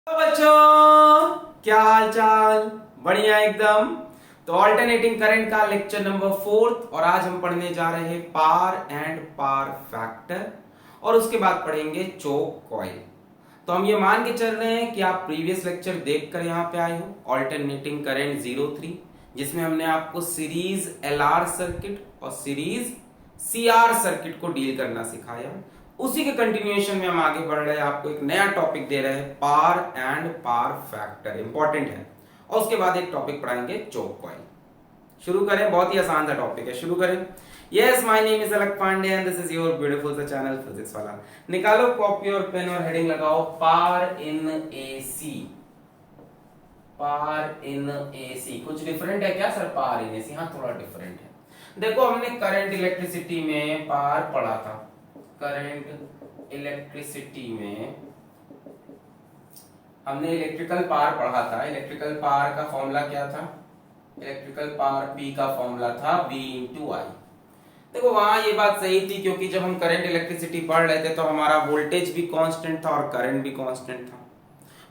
तो बच्चों, क्या हाल चाल? बढ़िया एकदम। तो ऑल्टरनेटिंग करंट का लेक्चर नंबर 4 और आज हम पढ़ने जा रहे हैं पार एंड पार फैक्टर और उसके बाद पढ़ेंगे चोक कॉइल। तो हम ये मान के चल रहे हैं कि आप प्रीवियस लेक्चर देखकर यहाँ पे आए हो, ऑल्टरनेटिंग करंट 03, जिसमें हमने आपको सीरीज एलआर सर्किट और सीरीज सीआर सर्किट को डील करना सिखाया। उसी के कंटिन्यूएशन में हम आगे बढ़ रहे हैं, आपको एक नया टॉपिक दे रहे हैं, पार एंड पार फैक्टर, इंपॉर्टेंट है। और उसके बाद एक टॉपिक पढ़ाएंगे चोक कॉइल। शुरू करें, बहुत ही आसान सा टॉपिक है, शुरू करें। Yes, my name is Alakh Pandey and this is your beautiful सा चैनल फिजिक्स वाला। निकालो कॉपी और पेन और हेडिंग लगाओ, power in AC. Power in AC कुछ डिफरेंट है क्या सर? पार इन एसी, हाँ थोड़ा डिफरेंट है। देखो, हमने करंट इलेक्ट्रिसिटी में पार पढ़ा था। करंट इलेक्ट्रिसिटी में हमने इलेक्ट्रिकल पावर पढ़ा था। इलेक्ट्रिकल पावर का फॉर्मूला क्या था? इलेक्ट्रिकल पावर P का फॉर्मूला था V इंटू आई। देखो, वहां ये बात सही थी क्योंकि जब हम करंट इलेक्ट्रिसिटी पढ़ रहे थे तो हमारा वोल्टेज भी कांस्टेंट था और करंट भी कांस्टेंट था।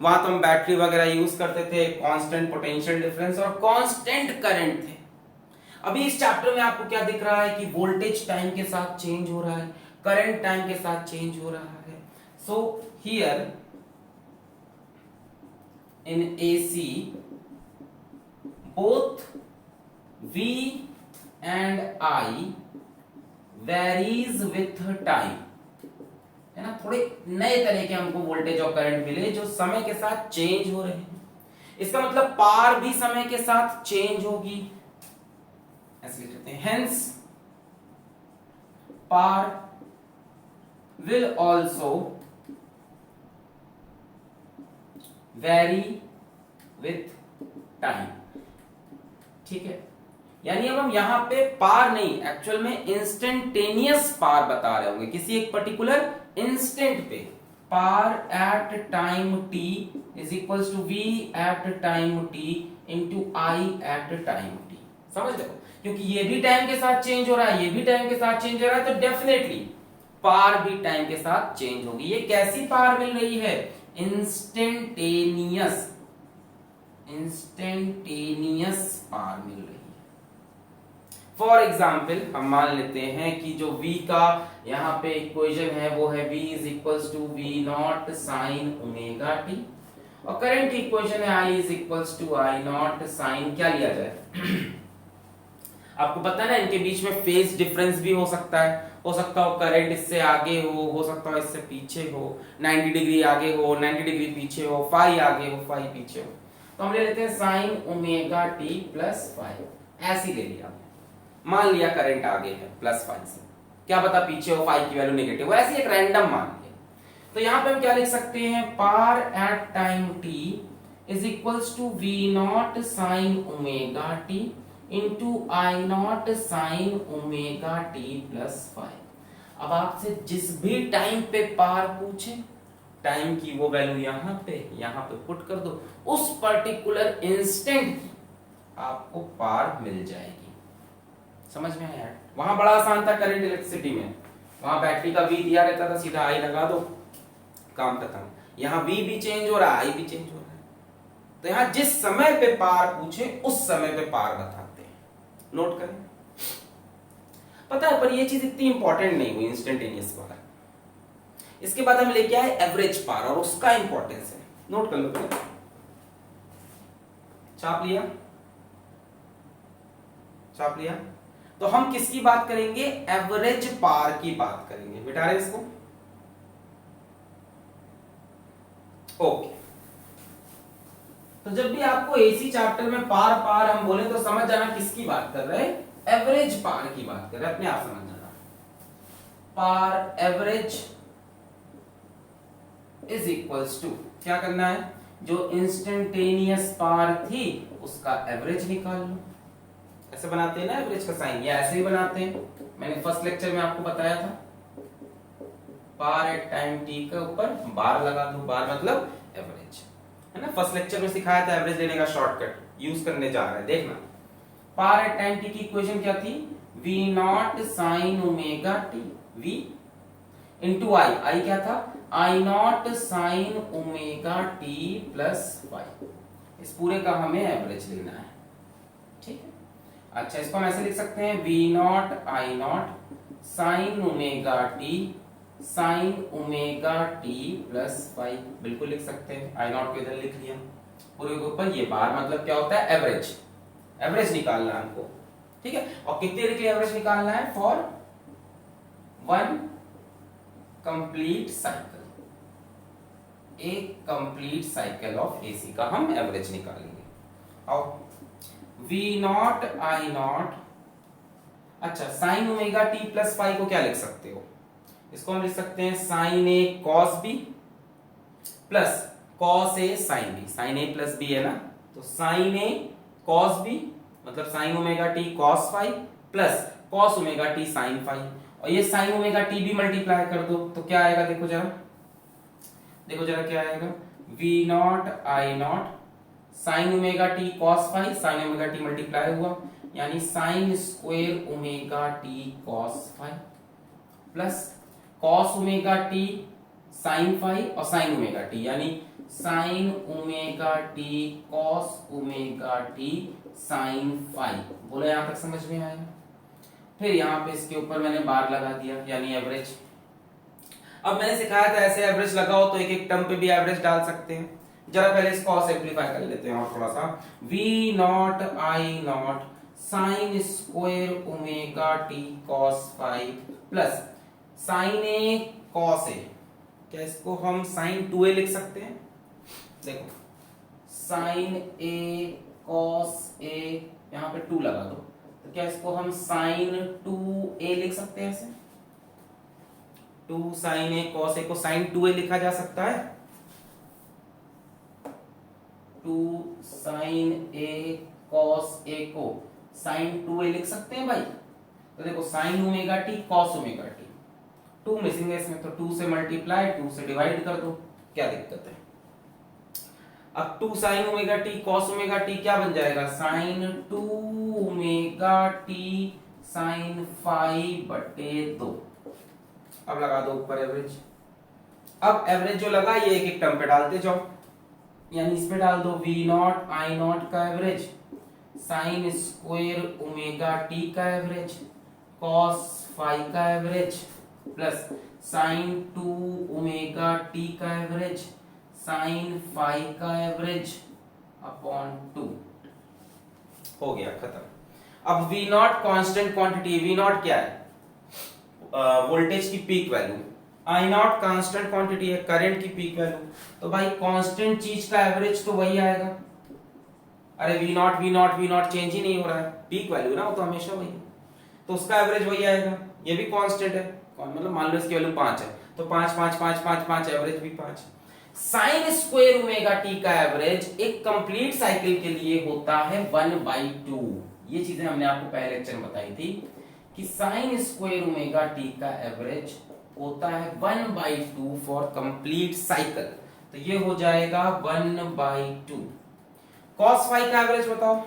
वहां तो हम बैटरी वगैरह यूज करते थे, कांस्टेंट पोटेंशियल डिफरेंस और कांस्टेंट करंट थे। अभी इस चैप्टर में आपको क्या दिख रहा है कि वोल्टेज टाइम के साथ चेंज हो रहा है, करंट टाइम के साथ चेंज हो रहा है। So here in AC both V and I varies with time, है ना। थोड़े नए तरह के हमको वोल्टेज और करंट मिले जो समय के साथ चेंज हो रहे हैं। इसका मतलब पार भी समय के साथ चेंज होगी, ऐसे लिख सकते हैं। हेंस पार will also vary with time, ठीक है। यानी अब हम यहां पे पार नहीं, एक्चुअल में इंस्टेंटेनियस पार बता रहे होंगे किसी एक पर्टिकुलर इंस्टेंट पे। Power at time t is equals to v at time t into I at time t। समझ लो, क्योंकि ये भी टाइम के साथ चेंज हो रहा है, ये भी टाइम के साथ चेंज हो रहा है, तो डेफिनेटली पार भी टाइम के साथ चेंज होगी। ये कैसी पार मिल रही है? इंस्टेंटेनियस, इंस्टेंटेनियस पार मिल रही है। फॉर एग्जाम्पल हम मान लेते हैं कि जो V का यहाँ पे इक्वेशन है वो है V is equals to V naught sine omega t, और करंट की इक्वेशन है I is equals to I naught sine, क्या लिया जाए? आपको पता है ना, इनके बीच में फेज डिफरेंस भी हो सकता है। हो सकता हो करंट इससे आगे हो सकता हो इससे पीछे हो, 90 डिग्री आगे हो, 90 डिग्री पीछे हो, फाई आगे हो, फाई पीछे हो। तो हम ले लेते हैं sine omega T plus phi, ऐसे ले लिया। मान लिया करंट आगे है प्लस फाई से, क्या पता पीछे हो फाई की वैल्यू नेगेटिव हो, ऐसे एक रैंडम मान लिया। तो यहाँ पे हम क्या लिख सकते हैं? Power at time T is equals to V naught sine omega T into I naught sine omega T plus five. अब आपसे जिस भी टाइम पे पार पूछे, टाइम की वो वैल्यू यहाँ पे पुट कर दो, उस पर्टिकुलर इंस्टेंट की आपको पार मिल जाएगी। समझ में आया? वहां बड़ा आसान था करंट इलेक्ट्रिसिटी में, वहां बैटरी का V दिया रहता था, सीधा I लगा दो, काम खत्म। यहाँ V भी चेंज हो रहा है, I भी चेंज हो रहा है। तो यहाँ जिस समय पे पार पूछे उस समय पे पार बताते हैं, नोट करें। पता है, पर ये चीज इतनी इंपॉर्टेंट नहीं हुई इंस्टेंटेनियस पार। इसके बाद हम लेके आए एवरेज पार और उसका इंपॉर्टेंस है, नोट कर लो। छाप लिया? छाप लिया? तो हम किसकी बात करेंगे? एवरेज पार की बात करेंगे। बिठा रहे इसको? ओके। तो जब भी आपको एसी चैप्टर में पार पार हम बोले तो समझ जाना किसकी बात कर रहे हैं? एवरेज पार की बात कर रहे हैं, अपने आप समझ जाना। पार एवरेज इज इक्वल्स टू, क्या करना है? जो इंस्टेंटेनियस पार थी उसका एवरेज निकाल लो। ऐसे बनाते हैं ना एवरेज का साइन, या ऐसे ही बनाते हैं। मैंने फर्स्ट लेक्चर में आपको बताया था, पार एट टाइम टी के ऊपर बार लगा दो, बार मतलब एवरेज, है ना। फर्स्ट लेक्चर में सिखाया था एवरेज लेने का शॉर्टकट, यूज करने जा रहे हैं, देखना। पार एट टाइम टी की इक्वेशन क्या थी? V naught sine omega T, V into I, I क्या था? I naught sine omega T plus five. इस पूरे का हमें एवरेज लेना है, ठीक है। अच्छा, इसको हम ऐसे लिख सकते हैं V naught I naught sine omega T plus five, बिल्कुल लिख सकते हैं। आई नॉट को इधर लिख लिया, पूरे के ऊपर ये बार, मतलब क्या होता है एवरेज, एवरेज निकालना है हमको, ठीक है। और कितनी देर के लिए एवरेज निकालना है? फॉर वन कंप्लीट साइकिल, एक कंप्लीट साइकिल ऑफ एसी का हम एवरेज निकालेंगे। और वी नॉट आई नॉट, अच्छा sign omega T plus five को क्या लिख सकते हो? इसको हम लिख सकते हैं sine A cos B plus cos A sine B. Sine A plus B है ना, तो साइन ए कॉस बी मतलब sine omega T cos five plus cos omega t sine five, और ये साइन ओमेगा टी भी multiply कर दो तो क्या आएगा? देखो जरा, देखो जरा क्या आएगा। V naught I naught sine omega T cos five, sine omega t multiply हुआ यानी sine square omega T cos five plus cos omega t sine five और साइन ओमेगा टी यानी sine omega T cos omega t sine five. बोलो यहां तक समझ में आया? फिर यहां पे इसके ऊपर मैंने बार लगा दिया यानी एवरेज। अब मैंने सिखाया था ऐसे एवरेज लगाओ तो एक एक टर्म पे भी एवरेज डाल सकते हैं। जरा पहले इसको और सिंपलीफाई कर लेते हैं और थोड़ा सा। V naught I naught sine square omega T cos five plus sine A cos A, क्या इसको हम साइन 2a लिख सकते हैं? देखो साइन ए कॉस ए, यहां पे 2 लगा दो, तो क्या इसको हम साइन 2a लिख सकते हैं? ऐसे 2 साइन ए कॉस ए को साइन 2a लिखा जा सकता है। 2 साइन ए कॉस ए को साइन 2a लिख सकते हैं भाई। तो देखो sign omega T cos omega T, 2 missing है इसमें, तो 2 से मल्टीप्लाई 2 से डिवाइड कर दो, क्या दिक्कत है? अब 2 sine omega T cos omega t क्या बन जाएगा? Sine 2 omega t sine 5/2। अब लगा दो ऊपर एवरेज। अब एवरेज जो लगा ये एक एक टर्म पे डालते जाओ, यानी इसमें डाल दो वी नॉट आई नॉट का average, sine square omega T का एवरेज, कॉस फाइव का average plus sine 2 omega T का एवरेज, साइन 5 का एवरेज अपॉन 2। हो गया खत्म। अब V naught constant quantity, V naught क्या है? वोल्टेज की peak value, I naught constant quantity है करंट की पीक वैल्यू, तो भाई कांस्टेंट चीज का एवरेज तो वही आएगा। अरे वी नॉट चेंज ही नहीं हो रहा है, पीक वैल्यू ना वो तो हमेशा वही है, तो उसका एवरेज वही आएगा। ये भी कांस्टेंट है, मतलब मान लो इसकी वैल्यू 5 है तो 5 5 5 5 5 एवरेज भी 5। साइन स्क्वायर ओमेगा टी का एवरेज एक कंप्लीट साइकिल के लिए होता है 1/2। ये चीजें हमने आपको पहले लेक्चर में बताई थी कि साइन स्क्वायर ओमेगा टी का एवरेज होता है 1/2 फॉर कंप्लीट साइकिल, तो ये हो जाएगा 1/2। कॉस फाई का एवरेज बताओ?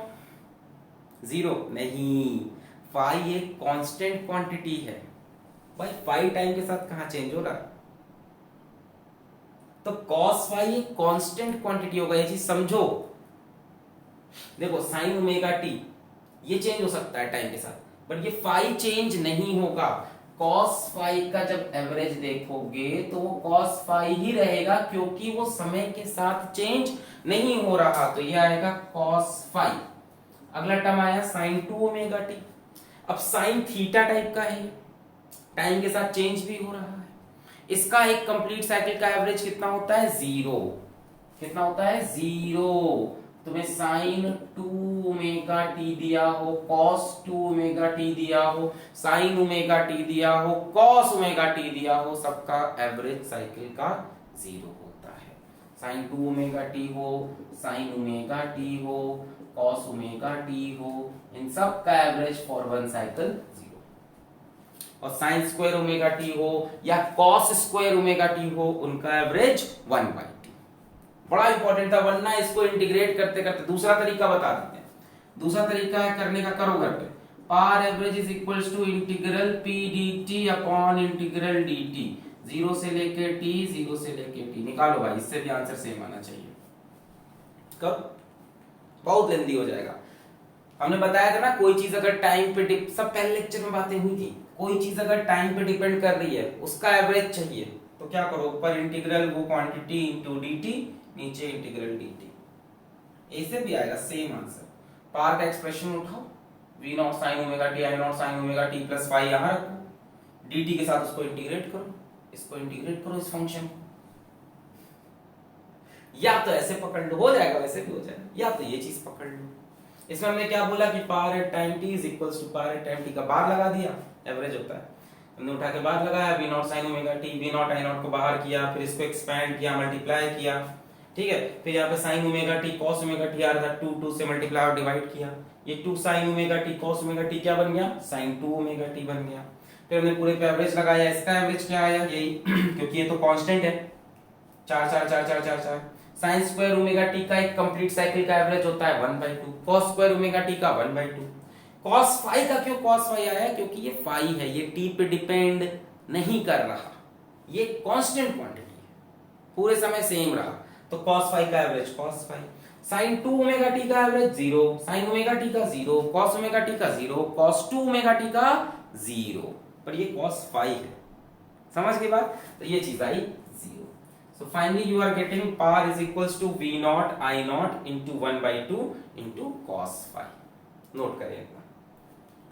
0 नहीं, फाई एक कांस्टेंट क्वांटिटी है भाई, फाई टाइम के साथ कहां चेंज हो रहा है, तो कॉस फाई एक कांस्टेंट क्वांटिटी होगा, ये चीज समझो। देखो साइन ओमेगा टी ये चेंज हो सकता है टाइम के साथ, बट ये फाई चेंज नहीं होगा। कॉस फाई का जब एवरेज देखोगे तो वो कॉस फाई ही रहेगा, क्योंकि वो समय के साथ चेंज नहीं हो रहा, तो ये आएगा कॉस फाई। अगला टर्म आया साइन 2 ओमेगा टी। अब साइन थीटा टाइप का है, टाइम के साथ चेंज भी हो रहा है। इसका एक कंप्लीट साइकिल का एवरेज कितना होता है? 0। कितना होता है? 0। तुम्हें साइन 2 ओमेगा टी दिया हो, कॉस 2 ओमेगा टी दिया हो, साइन ओमेगा टी दिया हो, कॉस ओमेगा टी दिया हो, सबका एवरेज साइकिल का 0 होता है। साइन 2 ओमेगा टी हो, साइन ओमेगा टी हो, कॉस ओमेगा टी हो, इन सब का एवरेज फॉर वन साइकिल 0। और साइन स्क्वायर ओमेगा टी हो या कॉस स्क्वायर ओमेगा टी हो, उनका एवरेज 1/2। बड़ा इंपॉर्टेंट था, वरना इसको इंटीग्रेट करते करते दूसरा तरीका बता देते हैं। दूसरा तरीका है करने का, करो घर पे। Power average is equals to integral P D T upon integral D T. 0 से लेके t, 0 से लेके t निकालो भाई, इससे भी आंसर सेम आना चाहिए। कब? बहुत लेंदी हो जाएगा। हमने बताया था ना, कोई चीज अगर टाइम पे सब पहले लेक्चर में बातें हुई थी, कोई चीज अगर टाइम पे डिपेंड कर रही है, उसका एवरेज चाहिए, तो क्या करो, ऊपर इंटीग्रल वो क्वांटिटी इनटू dt, नीचे इंटीग्रल dt, ऐसे भी आएगा सेम आंसर। पावर का एक्सप्रेशन उठाओ, v naught sin omega t, i naught sin omega t plus phi यहां रखो, dt के साथ उसको इंटीग्रेट करो, इसको इंटीग्रेट करो इस फंक्शन को, या तो ऐसे पकड़ लो, हो जाएगा, वैसे भी हो जाएगा, या तो ये चीज पकड़ लो। इसमें हमने क्या बोला कि power at time t is equals to power at time t का बार लगा दिया, एवरेज होता है, हमने उठा के बार लगाया, v naught sin omega t, v not i not को बाहर किया, फिर इसको एक्सपेंड किया, मल्टीप्लाई किया, ठीक है, फिर यहाँ पे sin omega t cos omega t आ रहा था, 2 से मल्टीप्लाई और डिवाइड किया, ये 2 sin omega t cos omega t क्या बन गया, sin 2 ओमेगा t बन गया। फिर हमने पूरे पे एवरेज लगाया, इसका एवरेज क्या आया, यही क्योंकि ये तो कांस्टेंट है, 4 4 4 4 4 4, sin स्क्वायर ओमेगा t का एक कंप्लीट साइकिल का एवरेज होता है 1/2, cos स्क्वायर ओमेगा t का 1/2। cos फाई का क्यों cos फाई आया, क्योंकि ये फाई है, ये t पे डिपेंड नहीं कर रहा, ये कांस्टेंट क्वांटिटी है, पूरे समय सेम रहा, तो cos फाई का average cos phi. sin 2 omega t का एवरेज 0, sin ओमेगा t का 0, cos ओमेगा t का 0, cos 2 ओमेगा t का 0, पर ये cos फाई है, समझ गए बात, तो ये चीज आई 0। So finally you are getting power is equals to v naught I naught into 1/2 into cos phi। Note करें एक बार,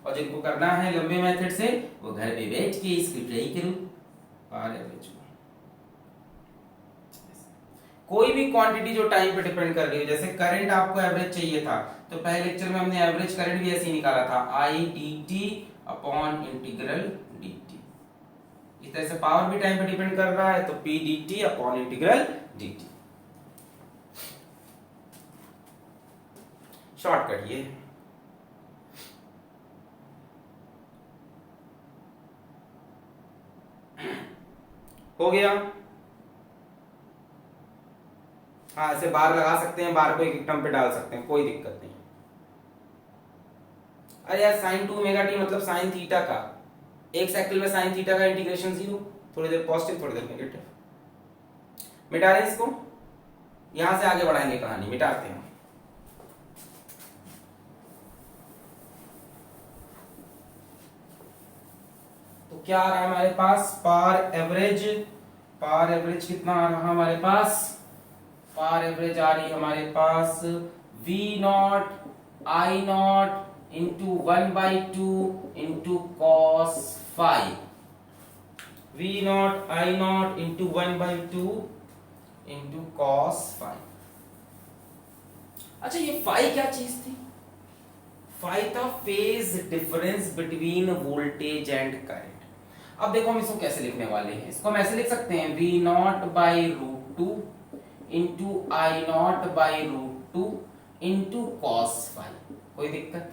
और जिनको करना है लंबे मेथड से वो घर पे बैठ के इसकी ट्राई करो। पावर एवरेज कोई भी क्वांटिटी जो टाइम पे डिपेंड कर रही है, जैसे करंट आपको एवरेज चाहिए था, तो पहले लेक्चर में हमने एवरेज करंट भी ऐसे ही निकाला था, I dt upon integral dt। इस तरह से पावर भी टाइम पे डिपेंड कर रहा है, तो p dt upon integral dt। Shortcut ये हो गया। हाँ, ऐसे बार लगा सकते हैं, बार को एक टर्म पे डाल सकते हैं, कोई दिक्कत नहीं। अरे यार sin 2 ओमेगा t मतलब sin थीटा का, एक साइकिल में sin थीटा का इंटीग्रेशन 0, थोड़ी देर पॉजिटिव थोड़ी देर नेगेटिव। मिटा रहे इसको, यहां से आगे बढ़ाएंगे कहानी, मिटाते हैं। तो क्या आ रहा है हमारे पास, पावर एवरेज कितना आ रहा हमारे पास, पावर एवरेज आ रही हमारे पास v not I not into 1/2 into cos phi, v not I not into 1/2 into cos phi। अच्छा, ये phi क्या चीज थी, phi था phase difference between voltage and current. अब देखो हम इसको कैसे लिखने वाले हैं, इसको हम ऐसे लिख सकते हैं, v naught by root 2 into I naught by root 2 into cos phi। कोई दिक्कत,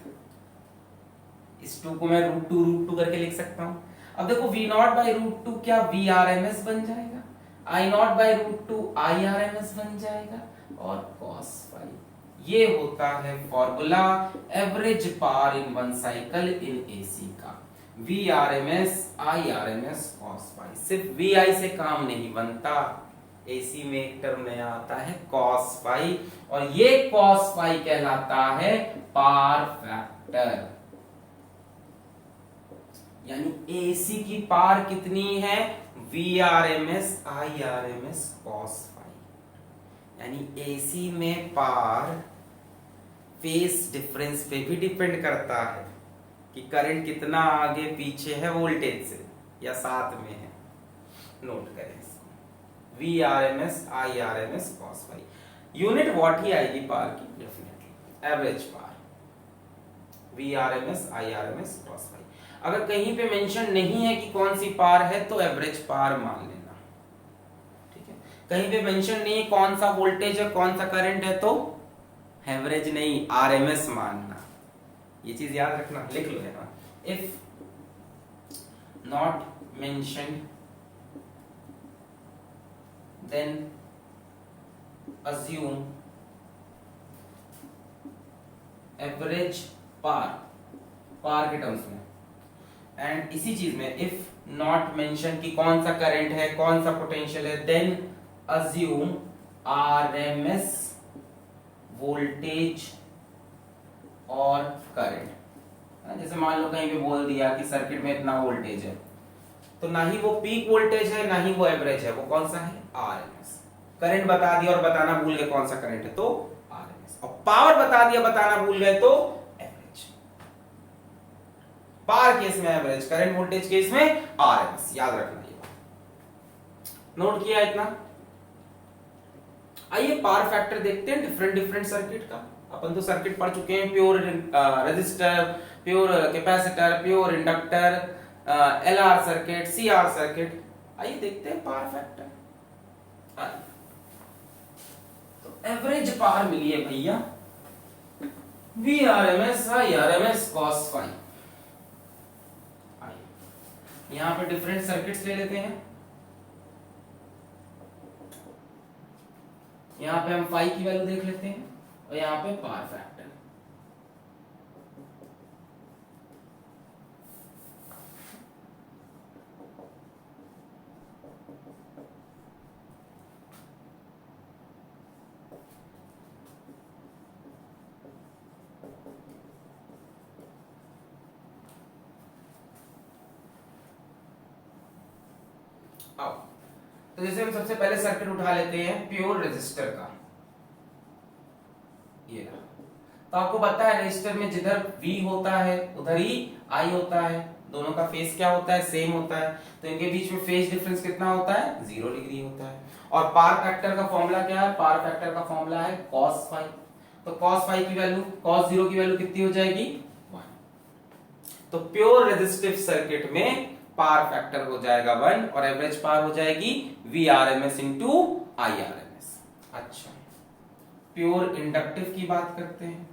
इस 2 को मैं रूट टू करके लिख सकता हूं। अब देखो v नॉट बाई रूट 2 क्या v RMS बन जाएगा, I naught by root 2 I RMS बन जाएगा, और cos phi। ये होता है formula average power in one cycle in AC का, V RMS I RMS cos phi। सिर्फ VI से काम नहीं बनता, AC में एक टर्म नया आता है cos phi, और ये cos phi कहलाता है पावर फैक्टर। यानी AC की पावर कितनी है, V RMS I RMS cos phi। यानी AC में पावर फेस डिफरेंस पे भी डिपेंड करता है कि करंट कितना आगे पीछे है वोल्टेज से या साथ में है। नोट करें इसको, V RMS I RMS cos phi। Unit what he आएगी पावर की, definitely average power, V RMS I RMS cos phi। अगर कहीं पे मेंशन नहीं है कि कौन सी पावर है तो एवरेज पावर मान लेना, ठीक है। कहीं पे मेंशन नहीं है कौन सा वोल्टेज है कौन सा करंट है तो एवरेज नहीं RMS मानना, ये चीज याद रखना, लिख लो यहाँ, if not mention then assume average power, power के टर्म्स में एंड इसी चीज में इफ नॉट मेंशन कि कौन सा करंट है कौन सा पोटेंशियल है, देन अज्यूम आरएमएस वोल्टेज और करंट। जैसे मान लो कहीं पे बोल दिया कि सर्किट में इतना वोल्टेज है, तो ना ही वो पीक वोल्टेज है ना ही वो एवरेज है, वो कौन सा है, आरएमएस। करंट बता दिया और बताना भूल गए कौन सा करंट है, तो आरएमएस। और पावर बता दिया बताना भूल गए तो एवरेज। पावर केस में एवरेज, करंट वोल्टेज केस में आरएमएस, याद रखना ये बात। नोट किया इतना। आइए पावर फैक्टर देखते हैं डिफरेंट डिफरेंट सर्किट का। अपन तो सर्किट पढ़ चुके हैं, pure resistor, pure capacitor, pure inductor, LR circuit, CR circuit. आइए देखते हैं पावर फैक्टर। तो एवरेज पावर मिली है भैया Vrms Irms cos phi। यहां पे डिफरेंट सर्किट्स ले लेते हैं। यहां पे हम फाई की वैल्यू देख लेते हैं और यहां पे पावर फैक्टर। तो जैसे हम सबसे पहले सर्किट उठा लेते हैं प्योर रेजिस्टर का, ये रहा। तो आपको पता है रेजिस्टर में जिधर V होता है उधर ही I होता है, दोनों का फेज क्या होता है, सेम होता है। तो इनके बीच में फेज डिफरेंस कितना होता है, 0 डिग्री होता है। और पावर फैक्टर का फॉर्मूला क्या है, पावर फैक्टर का फॉर्मूला है cos phi। तो cos phi की वैल्यू, cos 0 की वैल्यू कितनी हो जाएगी, 1। तो प्योर रेजिस्टिव सर्किट में पावर फैक्टर हो जाएगा 1 और एवरेज पावर हो जाएगी Vrms इंटू Irms। अच्छा, प्योर इंडक्टिव की बात करते हैं।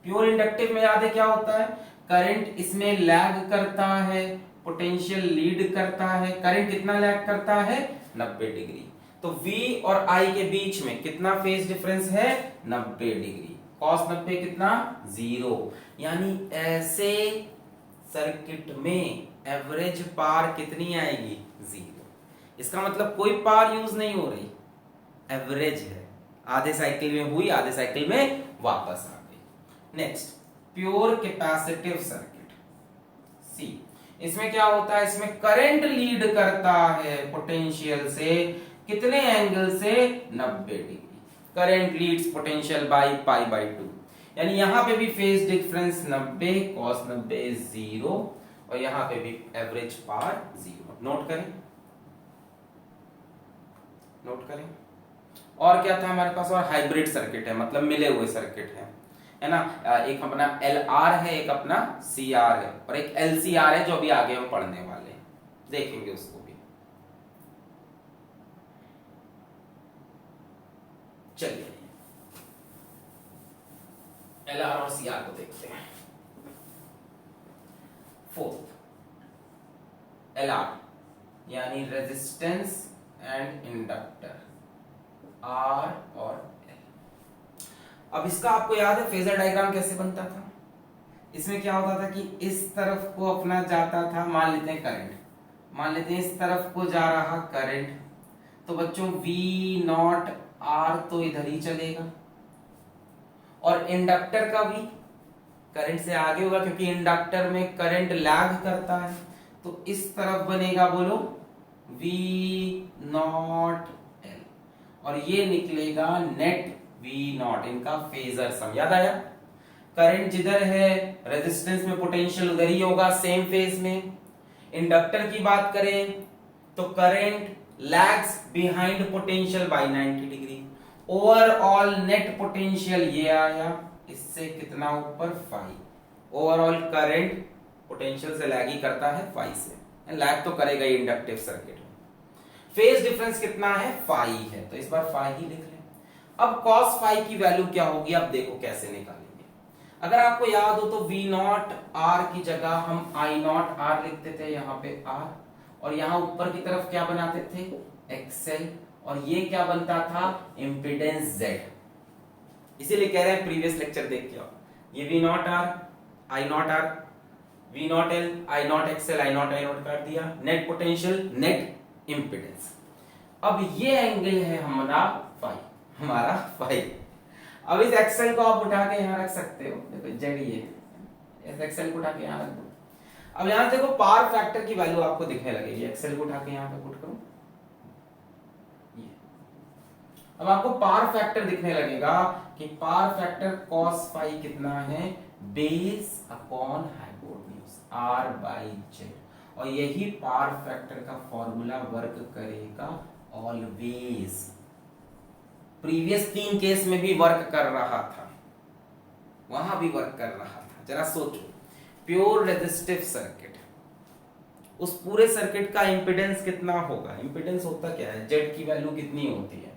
प्योर इंडक्टिव में याद है क्या होता है, करंट इसमें लैग करता है, पोटेंशियल लीड करता है। करंट कितना लैग करता है, 90 डिग्री। तो V और I के बीच में कितना फेज डिफरेंस है, 90 डिग्री। cos 90 कितना, 0। यानी ऐसे सर्किट में एवरेज पावर कितनी आएगी, 0। इसका मतलब कोई पावर यूज नहीं हो रही, एवरेज है। आधे साइकिल में हुई, आधे साइकिल में वापस आ गई। Next, pure capacitive circuit C. इसमें क्या होता है, इसमें करंट लीड करता है पोटेंशियल से, कितने एंगल से, 90 degree. Current Leeds potential by pi by 2। यानी यहां पे भी फेज डिफरेंस 90, cos 90 0 और यहां पे भी एवरेज पावर 0। नोट करें, नोट करें। और क्या था हमारे पास, और हाइब्रिड सर्किट है, मतलब मिले हुए सर्किट है ना। एक अपना LR है, एक अपना CR है और एक LCR है जो अभी आगे हम पढ़ने वाले हैं, देखेंगे उसको भी। चलिए LR और CR को देखते हैं। फोर्थ, LR यानी रेजिस्टेंस एंड इंडक्टर, R और L। अब इसका आपको याद है फेजर डायग्राम कैसे बनता था। इसमें क्या होता था कि इस तरफ को अपना जाता था, मान लेते हैं करंट, मान लेते हैं इस तरफ को जा रहा करंट, तो बच्चों V0 R तो इधर ही चलेगा और इंडक्टर का भी करंट से आगे होगा क्योंकि इंडक्टर में करंट लैग करता है। तो इस तरफ बनेगा, बोलो V0 L और ये निकलेगा नेट V0। इनका फेजर सम याद आया। करंट जिधर है रेजिस्टेंस में पोटेंशियल उधर ही होगा, सेम फेज में। इंडक्टर की बात करें तो current lags behind potential by 90 degree. Overall net potential ये आया, इससे कितना ऊपर, 5। ओवरऑल करंट पोटेंशियल से लैग ही करता है 5 से, लैग तो करेगा ही इंडक्टिव सर्किट में। फेज डिफरेंस कितना है, 5 है, तो इस बार 5 ही लिख लें। अब cos phi की वैल्यू क्या होगी, अब देखो कैसे निकालेंगे। अगर आपको याद हो तो V0 R की जगह हम I0 R लिखते थे, यहाँ पे R, और यहाँ ऊपर की तरफ क्या बनाते थे, XL, और ये क्या बनता था, इंपीडेंस Z। इसीलिए कह रहे हैं प्रीवियस लेक्चर देख के आओ। ये V0 R, I0 R, V naught L, I naught XL, I naught कर दिया, नेट पोटेंशियल, नेट इंपेडेंस। अब ये एंगल है हमारा फाई। अब इस एक्सएल को आप उठा के यहां रख सकते हो, देखो जेड ये है, इस एक्सएल को उठा के यहां रख दो। अब यहां देखो पावर फैक्टर की वैल्यू आपको दिखने लगेगी, एक्सएल को उठा के यहां पे पुट करो ये। अब आपको पावर फैक्टर दिखने लगेगा कि पावर फैक्टर cos फाई कितना है, बेस अपॉन हाइपोटेन्यूज r/z, और यही पावर फैक्टर का फॉर्मूला वर्क करेगा ऑलवेज। प्रीवियस 3 केस में भी वर्क कर रहा था, वहां भी वर्क कर रहा था। जरा सोचो, प्योर रेजिस्टिव सर्किट, उस पूरे सर्किट का इंपेडेंस कितना होगा? इंपेडेंस होता क्या है, जेड की वैल्यू कितनी होती है?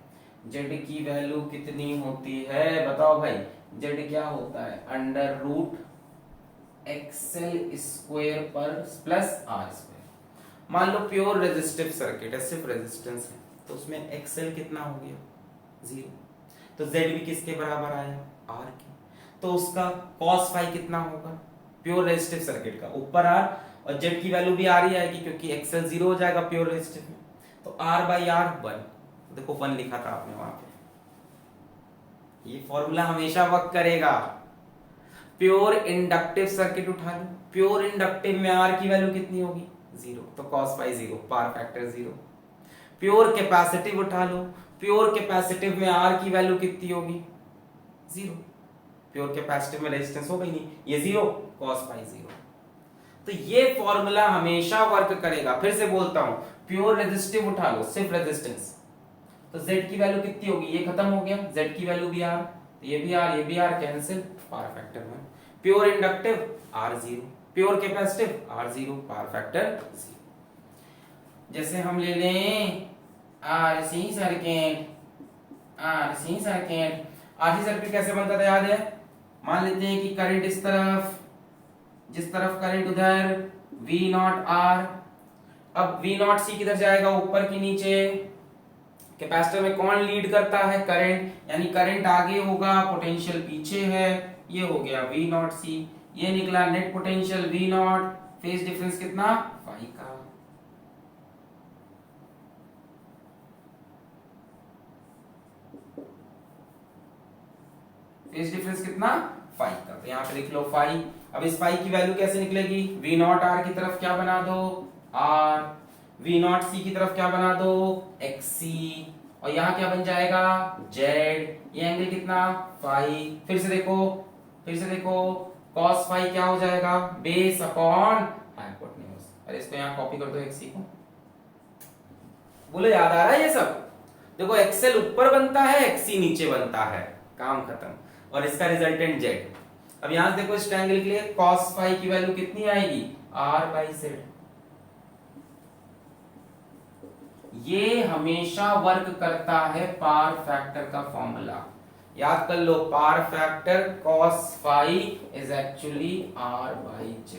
जेड की वैल्यू कितनी होती है बताओ भाई? जेड क्या होता है, अंडर रूट एक्सएल स्क्वायर पर प्लस आर स्क्वायर। मान लो प्योर रेजिस्टिव सर्किट है, सिर्फ रेजिस्टेंस है, तो उसमें एक्सएल कितना हो गया, 0। तो जेड भी किसके बराबर आया, आर के। तो उसका cos फाई कितना होगा, प्योर रेजिस्टिव सर्किट का, ऊपर आर, और जेड की वैल्यू भी आर ही आएगी क्योंकि एक्सएल 0 हो जाएगा प्योर रेजिस्टिव में। तो r/r 1, देखो 1 लिखा था आपने वहां पे, ये फॉर्मूला हमेशा वर्क करेगा। प्योर इंडक्टिव सर्किट उठा लो, प्योर इंडक्टिव में आर की वैल्यू कितनी होगी, 0, तो cos phi 0, power factor 0। Pure capacitive उठा लो, प्योर कैपेसिटिव में आर की वैल्यू कितनी होगी, 0, प्योर कैपेसिटिव में रेजिस्टेंस होगा ही नहीं, ये 0, cos फाई 0। तो ये फॉर्मूला हमेशा वर्क करेगा। फिर से बोलता हूं, प्योर रेजिस्टिव उठा लो, सिर्फ रेजिस्टेंस, तो Z की वैल्यू कितनी होगी, ये खत्म हो गया, Z की वैल्यू भी R, तो ये भी R cancel, power factor 1। Pure inductive R0, pure capacitive R0, power factor 0। जैसे हम ले लें RC सर्किट, RC सर्किट कैसे बनता था याद है? मान लेते हैं कि करंट इस तरफ, जिस तरफ करंट उधर, V0 R। अब V0 C किधर जाएगा, ऊपर की नीचे। कैपेसिटर में कौन लीड करता है, करंट, यानी करंट आगे होगा, पोटेंशियल पीछे है, ये हो गया V0 C। ये निकला net potential V0, phase difference कितना, फाई का। फेज डिफरेंस कितना, फाई का, तो यहां पे लिख लो फाई। अब इस फाई की वैल्यू कैसे निकलेगी, V0 R की तरफ क्या बना दो, R, V0 C की तरफ क्या बना दो, XC, और यहां क्या बन जाएगा, Z। ये एंगल कितना, फाई। फिर से देखो cos फाई क्या हो जाएगा, बेस अपॉन हाइपोटेन्यूज। अरे इसको यहां कॉपी कर दो XC को, बोलो याद आ रहा है ये सब? देखो एक्सेल ऊपर बनता है, XC नीचे बनता है, काम खत्म। और इसका रिजल्टेंट Z। अब यहां से देखो इस ट्रायंगल के लिए cos फाई की वैल्यू कितनी आएगी, R/Z। ये हमेशा वर्क करता है पावर फैक्टर का फॉर्मूला, याद कर लो, power factor cos phi is actually R/Z।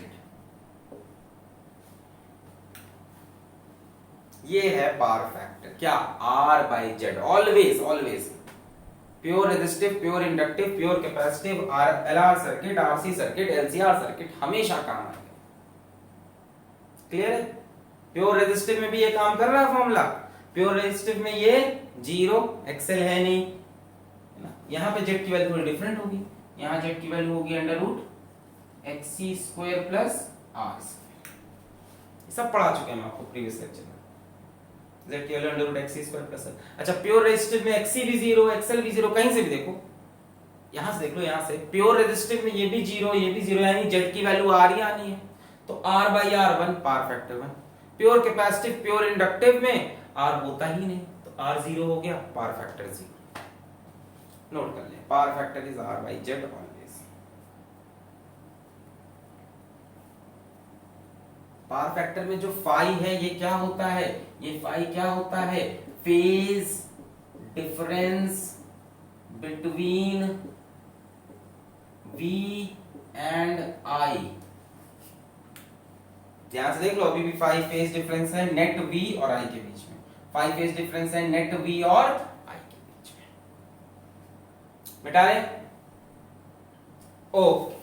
ये है पावर फैक्टर, क्या, R/Z, always. Pure resistive, pure inductive, pure capacitive, LR circuit, RC circuit, LCR circuit हमेशा काम आएगा। क्लियर है? प्योर रेजिस्टिव में भी ये काम कर रहा है फॉर्मूला। प्योर रेजिस्टिव में ये 0, एक्सएल है नहीं, यहां पे जेड की वैल्यू थोड़ी डिफरेंट होगी, यहां जेड की वैल्यू होगी under root XC square plus R square. सब पढ़ा चुके हैं हम आपको प्रीवियस लेक्चर में, जेड की value under root XC square plus R। अच्छा, प्योर रेजिस्टिव में XC भी 0, XL भी 0, कहीं से भी देखो, यहां से देख लो, यहां से प्योर रेजिस्टिव में ये भी 0, ये भी 0, यानी जेड की वैल्यू R ही आनी है, तो R/R 1, power factor 1। Pure capacitive, pure inductive में R होता ही नहीं, तो R 0 हो गया, पावर फैक्टर 0। नोट कर ले, power factor is R/Z always. Power factor में जो फाई है ये क्या होता है, ये फाई क्या होता है, phase difference between V and I। ध्यान से देख लो, अभी भी 5 फेज डिफरेंस है नेट V और I के बीच में, 5 फेज डिफरेंस है नेट V और I के बीच में। बेटा ओके,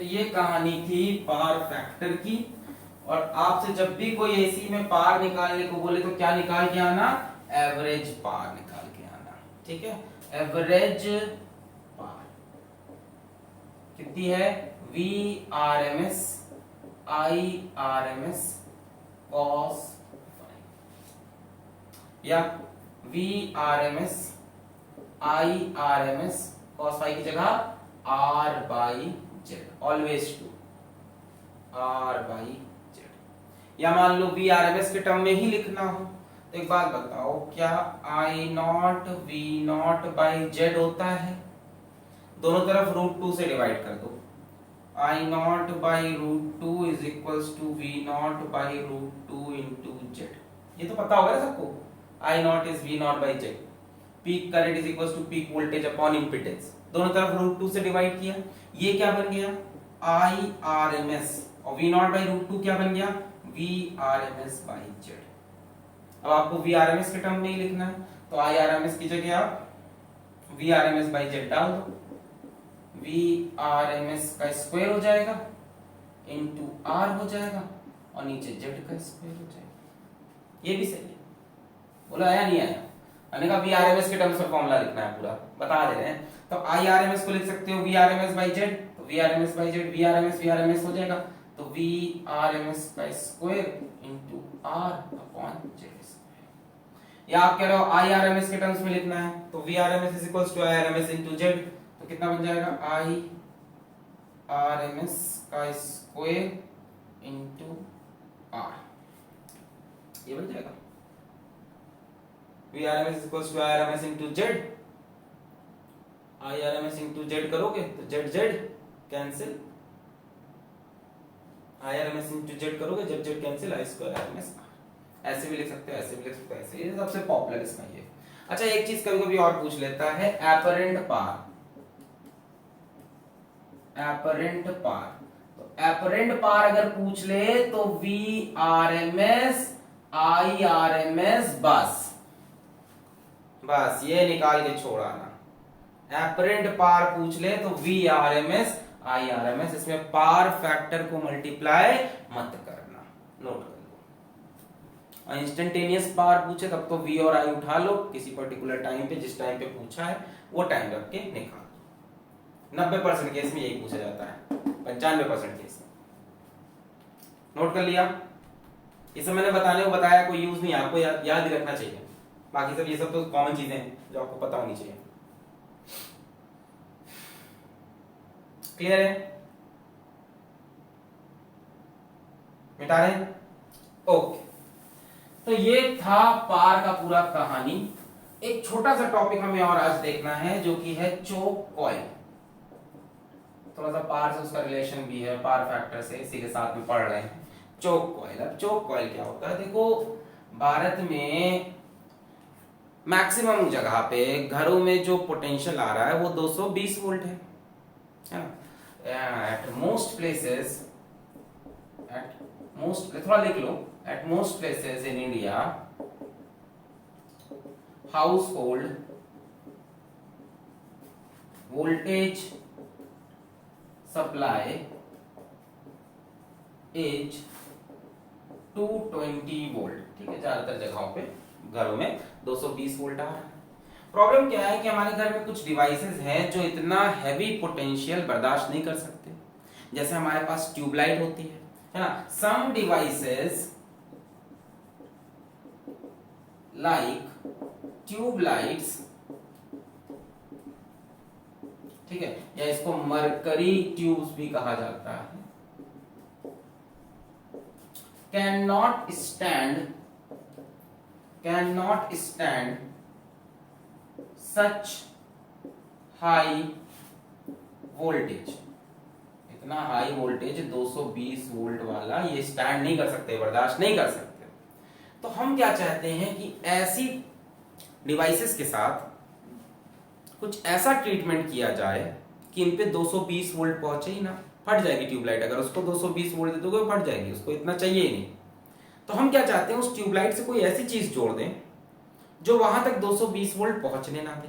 तो ये कहानी थी पावर फैक्टर की। और आपसे जब भी कोई एसी में पावर निकालने को बोले तो क्या निकाल के आना, एवरेज पावर निकाल के आना। ठीक है, एवरेज पावर कितनी है, V R M S I R M S cos या V R M S I R M S cos phi की जगह R by Z, always to R by Z. या मान लो वी आर एम एस के term में ही लिखना हो तो एक बात बताओ, क्या I naught V naught by Z होता है? दोनों तरफ √2 से डिवाइड कर दो। I naught by √2 is equals to V naught by √2 into Z. ये तो पता होगा ना सबको, I naught is V naught by Z. Peak current is equals to peak voltage upon impedance, दोनों तरफ √2 से डिवाइड किया। ये क्या बन गया, आई आर एम एस, और वी नॉट बाई √2 क्या बन गया, V R M S by Z. अब आपको वी आर एम एस के टर्म में ही लिखना है, तो आई आर एम एस की जगह आप V R M S by Z डाल दो। वी आर एम एस का स्क्वायर हो जाएगा इंटू आर हो जाएगा और नीचे जेड का स्क्वायर हो जाएगा। ये भी सही है, बोला आया नहीं आया? मैंने कहा वी आर एम एस के टर्म्स में फॉर्मूला लिखना है, पूरा बता दे रहे हैं। तो आई आर एम एस को लिख सकते हो V R M S by Z, तो V R M S by Z V R M S हो जाएगा, तो वी आर एम एस का square into R upon Z. या आप कह रहे हो आई आर एम एस के टर्म्स में लिखना है, तो V R M S is equals to I R M S into Z, तो कितना बन जाएगा, आई आर एम एस का स्क्वायर इंटू आर, ये बन जाएगा। V R M S equals to I R M S into Z, I R M S into Z करोगे तो Z Z cancel, I R M S into Z करोगे Z Z cancel, I square R M S. ऐसे भी लिख सकते हो, ऐसे भी लिख सकते हो, ऐसे, ये सबसे पॉपुलर इसका ये। अच्छा एक चीज कभी कभी और पूछ लेता है, एपरेंट पावर, एपरेंट पावर, तो एपरेंट पावर अगर पूछ ले तो V R M S I R M S, बस ये निकाल के छोड़ आना। एपरेंट पावर पूछ ले तो V R M S I R M S, इसमें पावर फैक्टर को मल्टीप्लाई मत करना, नोट कर लो। इंस्टेंटेनियस पावर पूछे तब तो वी और आई उठा लो, किसी पर्टिकुलर टाइम पे, जिस टाइम पे पूछा है वो टाइम रख के निकाल। 90% केस में यही पूछा जाता है, 95% केस में। नोट कर लिया? ये सब मैंने बताने को बताया, कोई यूज नहीं, आपको याद ही रखना चाहिए। बाकी सब ये सब तो कॉमन चीजें हैं जो आपको पता होनी चाहिए। क्लियर है? मिटा रहे? ओके, तो ये था पार का पूरा कहानी। एक छोटा सा टॉपिक हमें और आज देखना है जो कि है चोक कॉइल। थोड़ा सा पार से उसका रिलेशन भी है, पार फैक्टर से, इसी के साथ में पढ़ रहे हैं। चोक कॉइल, अब चोक कॉइल क्या होता है? देखो भारत में मैक्सिमम जगह पे घरों में जो पोटेंशियल आ रहा है वो 220 वोल्ट है ना? एट मोस्ट प्लेसेस, थोड़ा लिख लो, at most places in India household voltage supply is 220 volt. ठीक है, ज्यादातर जगहों पे घरों में 220 वोल्ट आ रहा है। प्रॉब्लम क्या है कि हमारे घर में कुछ डिवाइसेस हैं जो इतना हैवी पोटेंशियल बर्दाश्त नहीं कर सकते। जैसे हमारे पास ट्यूबलाइट होती है ना? सम डिवाइसेस लाइक ट्यूबलाइट्स, ठीक है, या इसको मरकरी ट्यूब्स भी कहा जाता है, cannot stand such high voltage। इतना हाई वोल्टेज 220 वोल्ट वाला ये स्टैंड नहीं कर सकते, बर्दाश्त नहीं कर सकते। तो हम क्या चाहते हैं कि ऐसी डिवाइसेस के साथ कुछ ऐसा ट्रीटमेंट किया जाए कि इन पे 220 वोल्ट पहुंचे ही ना, फट जाएगी ट्यूबलाइट। अगर उसको 220 वोल्ट दे दोगे फट जाएगी, उसको इतना चाहिए ही नहीं। तो हम क्या चाहते हैं, उस ट्यूबलाइट से कोई ऐसी चीज जोड़ दें जो वहां तक 220 वोल्ट पहुंचने ना दे।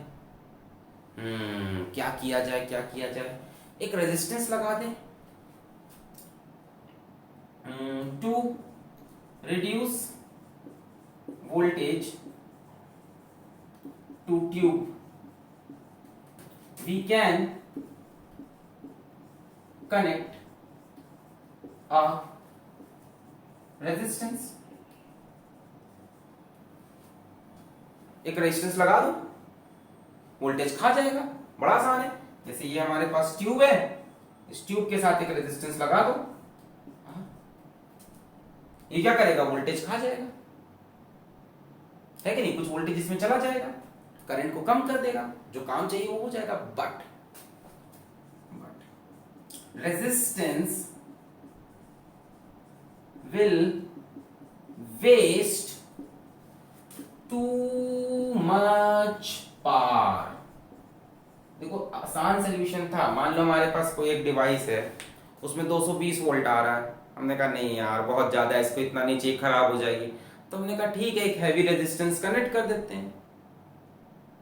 क्या किया जाए, क्या किया जाए? एक रेजिस्टेंस लगा दें, to reduce voltage to tube we can connect a resistance, एक रेजिस्टेंस लगा दो, वोल्टेज खा जाएगा, बड़ा आसान है। जैसे ये हमारे पास ट्यूब है, इस ट्यूब के साथ एक रेजिस्टेंस लगा दो, ये क्या करेगा, वोल्टेज खा जाएगा, है कि नहीं, कुछ वोल्टेज इसमें चला जाएगा, करंट को कम कर देगा, जो काम चाहिए वो हो जाएगा। But resistance will waste too much power. देखो आसान सोल्यूशन था, मान लो हमारे पास कोई एक डिवाइस है, उसमें 220 वोल्ट आ रहा है, हमने कहा नहीं यार बहुत ज्यादा है, इसको इतना नहीं चाहिए, खराब हो जाएगी, तो हमने कहा ठीक है एक हैवी रेजिस्टेंस कनेक्ट कर देते हैं,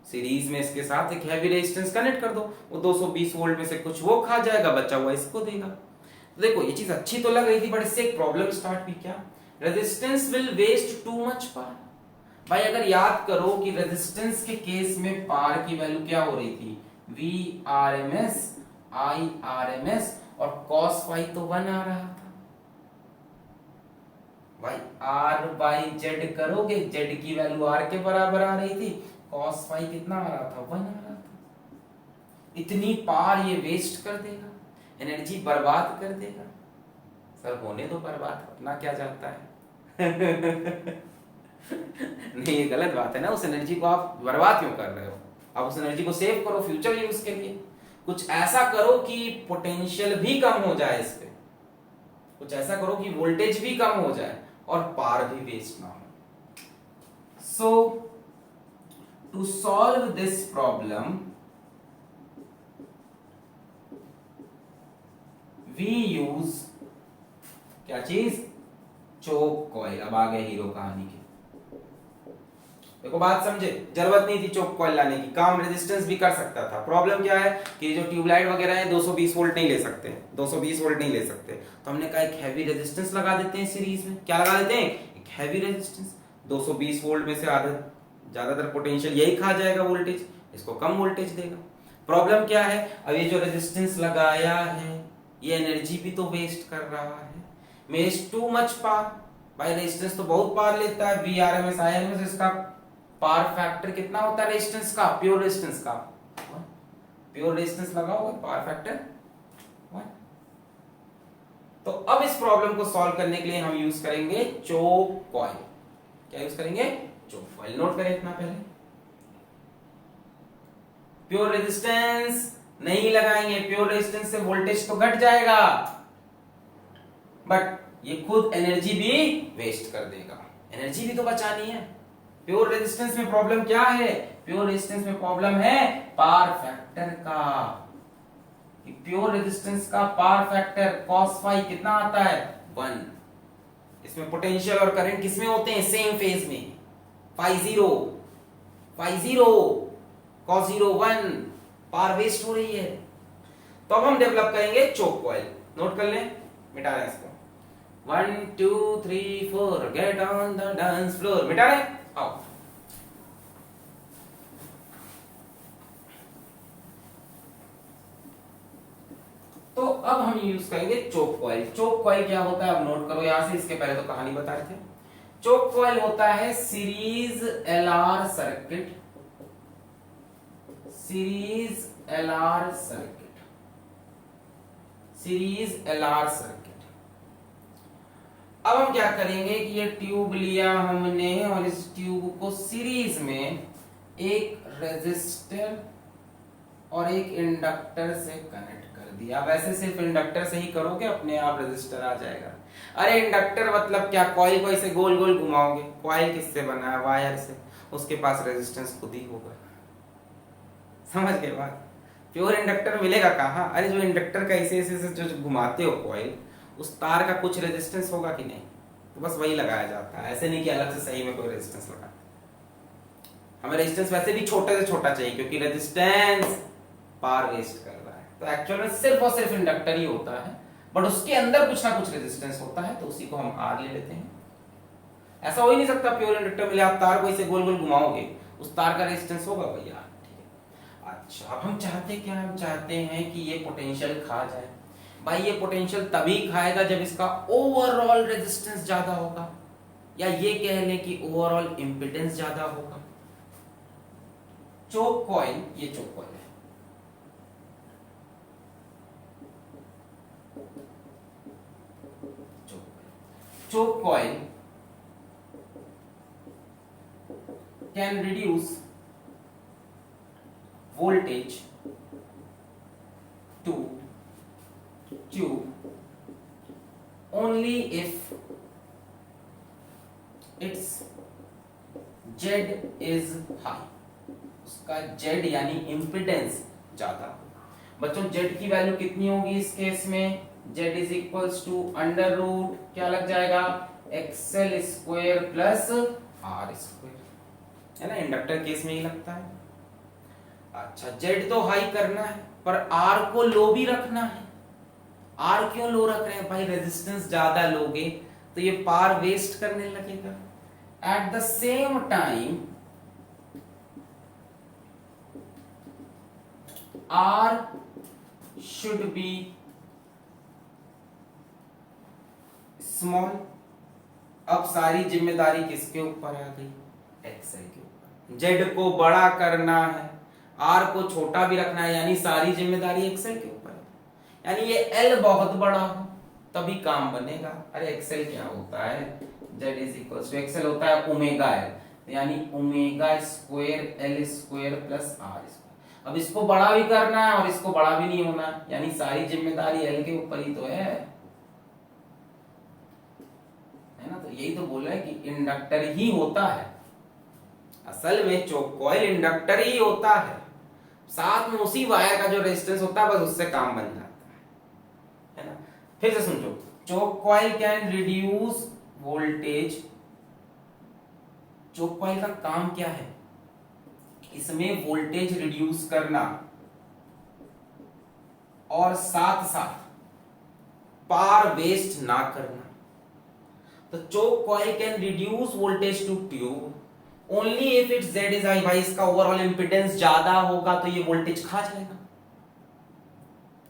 सीरीज में इसके साथ एक हैवी रेजिस्टेंस कनेक्ट कर दो, वो 220 वोल्ट में से कुछ वो खा जाएगा, बचा हुआ इसको देगा। तो देखो ये चीज अच्छी तो लग रही थी, बट इससे एक प्रॉब्लम स्टार्ट हुई, क्या, resistance will waste too much power. भाई अगर याद करो कि रेजिस्टेंस के केस में पावर की वैल्यू क्या हो रही थी, V R M S I R M S, और कॉस फाई तो 1 आ रहा था। भाई आर बाई जेड करोगे, जेड की वैल्यू आर के बराबर आ रही थी, कॉस फाई कितना आ रहा था, 1 आ रहा था। इतनी पावर ये वेस्ट कर देगा, एनर्जी बर्बाद कर देगा। सर होने दो बर्बाद, अपना क्या जाता है नहीं ये गलत बात है ना, उस एनर्जी को आप बर्बाद क्यों कर रहे हो, आप उस एनर्जी को सेव करो फ्यूचर यूज के लिए, कुछ ऐसा करो कि पोटेंशियल भी कम हो जाए, इस पे कुछ ऐसा करो कि वोल्टेज भी कम हो जाए और पावर भी वेस्ट ना हो। So to solve this problem we use क्या चीज, चोक कॉइल। अब आ गए हीरो कहानी के, देखो बात समझे, जरूरत नहीं थी चोक कॉइल लाने की, काम रेजिस्टेंस भी कर सकता था। प्रॉब्लम क्या है कि जो ट्यूबलाइट वगैरह है 220 वोल्ट नहीं ले सकते, 220 वोल्ट नहीं ले सकते, तो हमने कहा एक हैवी रेजिस्टेंस लगा देते हैं सीरीज में। क्या लगा देते हैं, एक हैवी रेजिस्टेंस, 220 वोल्ट में से आधा ज्यादातर पोटेंशियल यही खा जाएगा वोल्टेज, इसको कम वोल्टेज देगा। प्रॉब्लम क्या है, अब ये जो रेजिस्टेंस लगाया है ये एनर्जी भी तो वेस्ट कर रहा है, वेस्ट टू मच पावर। भाई रेजिस्टेंस तो बहुत पावर लेता है, V R M S I M S, इसका पावर फैक्टर कितना होता है रेजिस्टेंस का, प्योर रेजिस्टेंस का, प्योर रेजिस्टेंस लगाओगे पावर फैक्टर 1। तो अब इस प्रॉब्लम को सॉल्व करने के लिए हम यूज करेंगे चोक कॉइल। क्या यूज करेंगे, चोक कॉइल। नोट करें इतना पहले, प्योर रेजिस्टेंस नहीं लगाएंगे, प्योर रेजिस्टेंस से वोल्टेज तो घट जाएगा, बट ये खुद एनर्जी भी वेस्ट कर देगा, एनर्जी भी तो बचानी है। प्योर रेजिस्टेंस में प्रॉब्लम क्या है, प्योर रेजिस्टेंस में प्रॉब्लम है पावर फैक्टर का, प्योर रेजिस्टेंस का पावर फैक्टर कॉस फाई कितना आता है, 1। इसमें पोटेंशियल और करंट किसमें होते हैं, सेम फेज में, फाई 0 कॉस 0 1, पावर वेस्ट हो रही है। तो अब हम डेवलप करेंगे चोक कॉइल। नोट कर लें, मिटा रहे हैं इसको, 1 2 3 4 get on the dance floor, मिटा रहे हैं, आओ। तो अब हम यूज करेंगे चोक कॉइल। चोक कॉइल क्या होता है, अब नोट करो यहां से, इसके पहले तो कहानी बता रहे थे। चोक कॉइल होता है series LR circuit, series LR circuit, series LR circuit. अब हम क्या करेंगे कि ये ट्यूब लिया हमने और इस ट्यूब को सीरीज में एक रेजिस्टर और एक इंडक्टर से कनेक्ट कर दिया। अब ऐसे सिर्फ इंडक्टर से ही करोगे, अपने आप रेजिस्टर आ जाएगा। अरे इंडक्टर मतलब क्या, कॉइल को ऐसे गोल गोल घुमाओगे, कॉइल किससे बना है, वायर से, उसके पास रेजिस्टेंस खुद ही होगा। समझ गए बात, प्योर इंडक्टर मिलेगा कहाँ, अरे जो इंडक्टर का ऐसे ऐसे जो घुमाते हो कॉइल, उस तार का कुछ रेजिस्टेंस होगा कि नहीं, तो बस वही लगाया जाता है, ऐसे नहीं कि अलग से सही में कोई रेजिस्टेंस लगा। हमें रेजिस्टेंस वैसे भी छोटे से छोटा चाहिए, क्योंकि रेजिस्टेंस पावर वेस्ट कर रहा है, तो एक्चुअल में सिर्फ और सिर्फ इंडक्टर ही होता है बट उसके अंदर कुछ ना कुछ रेजिस्टेंस होता है, तो उसी को हम आर ले लेते हैं। ऐसा हो ही नहीं सकता प्योर इंडक्टर मिले, आप तार को इसे गोल गोल घुमाओगे, उस तार का रेजिस्टेंस होगा भैया। ठीक है, अच्छा अब हम चाहते क्या, हम चाहते हैं कि ये पोटेंशियल खा जाए। भाई ये पोटेंशियल तभी खाएगा जब इसका ओवरऑल रेजिस्टेंस ज्यादा होगा, या ये कह लें कि ओवरऑल इंपिडेंस ज्यादा होगा। चोक कॉइल, ये चोक कॉइल है, choke coil can reduce voltage to tube only if its Z is high, उसका Z यानी इम्पिडेंस ज्यादा। बच्चों Z की वैल्यू कितनी होगी इस केस में, Z is equals to under root क्या लग जाएगा, XL square plus R square, है ना, इंडक्टर केस में ही लगता है। अच्छा Z तो हाई करना है, पर R को लो भी रखना है। R क्यों लो रख रहे हैं भाई, रेजिस्टेंस ज्यादा लोगे तो ये पावर वेस्ट करने लगेगा। Eight the same time R should be small. अब सारी जिम्मेदारी किसके ऊपर आ गई, एक्सएल के ऊपर। जेड को बड़ा करना है, आर को छोटा भी रखना है, यानी सारी जिम्मेदारी एक्सएल के ऊपर है। यानी ये एल बहुत बड़ा हो तभी काम बनेगा। अरे एक्सएल क्या होता है, Z is equal to XL होता है ओमेगा एल, यानी omega square L square plus R square. अब इसको बड़ा भी करना है और इसको बड़ा भी नहीं होना, यानी सारी जिम्मेदारी एल के ऊपर ही तो है ना। तो यही तो बोला है कि इंडक्टर ही होता है, असल में चोक कॉइल इंडक्टर ही होता है, साथ में उसी वायर का जो रेजिस्टेंस होता है बस उससे काम बन जाता है ना। फिर से समझो, choke coil can reduce voltage. Choke coil का काम क्या है, इसमें वोल्टेज रिड्यूस करना और साथ साथ पावर वेस्ट ना करना। तो choke coil can reduce voltage to tube only if it's Z is high. भाई इसका ओवरऑल इंपिडेंस ज्यादा होगा तो ये वोल्टेज खा जाएगा,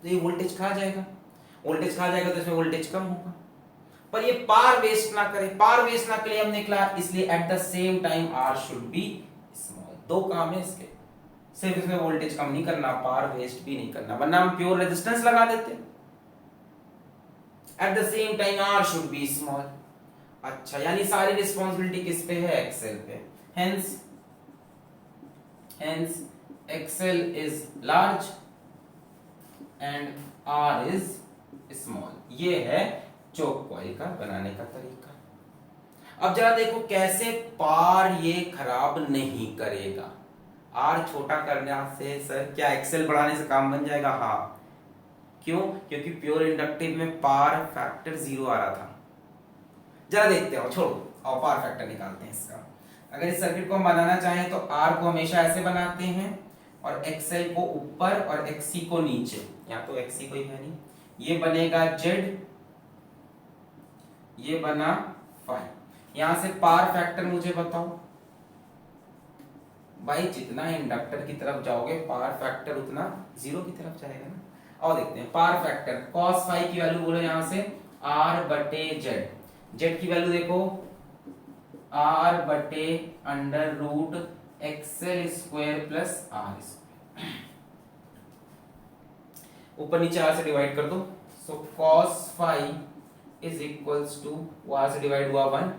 तो ये वोल्टेज खा जाएगा, वोल्टेज खा जाएगा तो इसमें वोल्टेज कम होगा। पर ये पावर वेस्ट ना करे, पावर वेस्ट ना करे हमने निकला, इसलिए at the same time R should be small. दो काम है इसके, सिर्फ इसमें वोल्टेज कम नहीं करना, पावर वेस्ट भी नहीं करना, वरना हम प्योर रेजिस्टेंस लगा देते। At the same time R should be small. अच्छा यानी सारी रिस्पॉन्सिबिलिटी किस पे है, एक्सेल पे। Hence XL is large and R is small. ये है चोक कॉइल का बनाने का तरीका। अब जरा देखो कैसे पार ये खराब नहीं करेगा। आर छोटा करने से सर क्या एक्सेल बढ़ाने से काम बन जाएगा, हाँ। क्यों, क्योंकि प्योर इंडक्टिव में पावर फैक्टर 0 आ रहा था। जरा देखते हो, छोड़ो और पावर फैक्टर निकालते हैं इसका। अगर इस सर्किट को हम बनाना चाहें तो आर को हमेशा ऐसे बनाते हैं और एक्सएल को ऊपर और एक्सी को नीचे, या तो एक्सी कोई है नहीं, ये बनेगा जेड, ये बना 5। यहां से पावर फैक्टर मुझे बताओ भाई, जितना इंडक्टर की तरफ जाओगे पावर फैक्टर उतना 0 की तरफ जाएगा ना। और देखते हैं पावर फैक्टर cos फाई की वैल्यू बोलो यहां से r बटे जेड। जेड की वैल्यू देखो r बटे under root XL square plus R square, ऊपर नीचे r से डिवाइड कर दो। So cos phi is equals to, वो r से डिवाइड हुआ 1,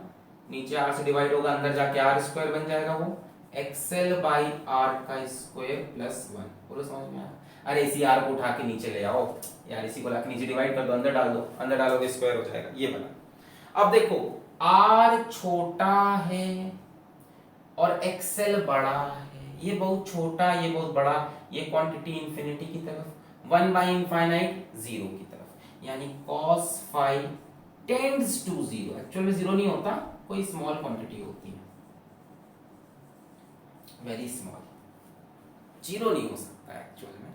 नीचे r से डिवाइड होगा, अंदर जाके r स्क्वायर बन जाएगा, वो एक्सएल बाई आर का स्क्वायर प्लस 1। बोलो समझ में आया? अरे इसी r को उठा के नीचे ले आओ यार, इसी को लाके नीचे डिवाइड कर दो, अंदर डाल दो, अंदर डालोगे स्क्वायर हो जाएगा, ये बना। अब देखो r छोटा है और एक्सएल बड़ा है, ये बहुत छोटा ये बहुत बड़ा, ये क्वांटिटी इंफिनिटी की तरफ, 1 बाई इंफाइनाइट 0 की तरफ, यानी cos phi tends to 0। Actual में 0 नहीं होता, कोई स्मॉल क्वांटिटी होती है, वेरी स्मॉल, 0 नहीं हो सकता एक्चुअल में,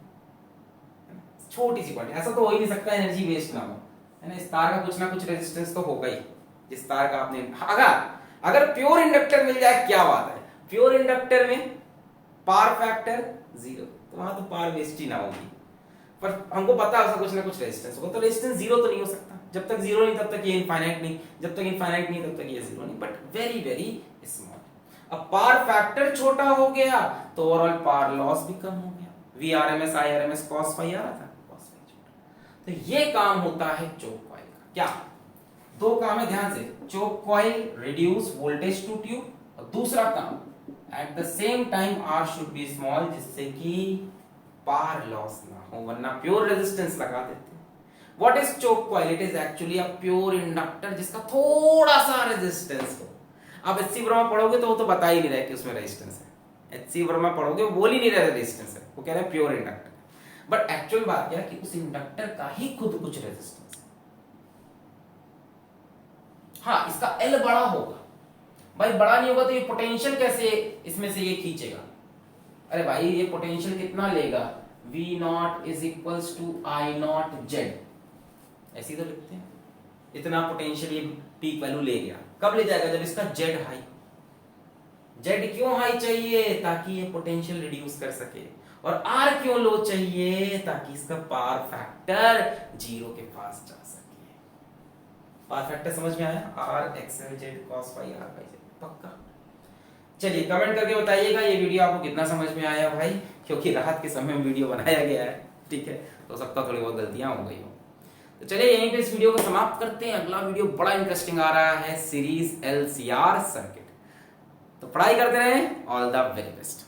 छोटी सी क्वांटिटी। ऐसा तो हो ही नहीं सकता एनर्जी वेस्ट ना हो, है ना, इस तार का कुछ ना कुछ रेजिस्टेंस तो होगा ही, जिस तार का आपने, अगर प्योर इंडक्टर मिल जाए क्या बात है, प्योर इंडक्टर में पावर फैक्टर 0, तो वहां तो पावर वेस्ट ही ना होगी, पर हमको पता है उसका कुछ ना कुछ रेजिस्टेंस होगा, तो रेजिस्टेंस 0 तो नहीं हो सकता, जब तक 0 नहीं तब तक ये इनफाइनाइट नहीं, जब तक इनफाइनाइट नहीं तब तक ये 0 नहीं, बट वेरी वेरी स्मॉल। अब पावर फैक्टर छोटा हो गया तो ओवरऑल पावर लॉस भी कम हो गया, Vrms Irms cos फाई आ रहा था, cos फाई छोटा। तो ये काम होता है चोक कॉइल का। क्या दो काम है, ध्यान से, choke coil reduce voltage to tube, और दूसरा काम at the same time R should be small, जिससे कि पावर लॉस ना हो, वरना प्योर रेजिस्टेंस लगा देते हैं। What is choke coil? It is actually a pure inductor जिसका थोड़ा सा रेजिस्टेंस हो। आप एचसी वर्मा पढ़ोगे तो वो तो बता ही नहीं रहे कि उसमें रेजिस्टेंस है, एचसी वर्मा पढ़ोगे वो बोल ही नहीं रहे रेजिस्टेंस है, वो कह रहे हैं प्योर इंडक्टर, बट एक्चुअल बात क्या है कि उस इंडक्टर का ही खुद कुछ रेजिस्टेंस है। हाँ, इसका एल बड़ा होगा, भाई बड़ा नहीं होगा तो ये पोटेंशियल कैसे इसमें से ये खींचेगा? अरे भाई ये पोटेंशियल कितना लेगा, V naught is equals to I naught Z, ऐसे तो लिखते हैं, इतना पोटेंशियल ये पीक वैल्यू ले गया, कब ले जाएगा? जब इसका Z हाई। Z क्यों हाई चाहिए? ताकि ये पोटेंशियल रिड्यूस कर सके, और R क्यों लो चाहिए? ताकि इसका पावर फैक्टर 0 के पास जा सके। पावर फैक्टर समझ में आया? R XL Z cos phi R by Z, पक्का? चलिए कमेंट करके बताइएगा ये वीडियो आपको कितना समझ में आया भाई, क्योंकि रात के समय में वीडियो बनाया गया है, ठीक है, तो सबका थोड़ी बहुत गलतियां हो गई हो। तो चलिए यहीं पे इस वीडियो को समाप्त करते हैं। अगला वीडियो बड़ा इंटरेस्टिंग आ रहा है, सीरीज LCR सर्किट। तो पढ़ाई करते रहें, ऑल द वेरी बेस्ट।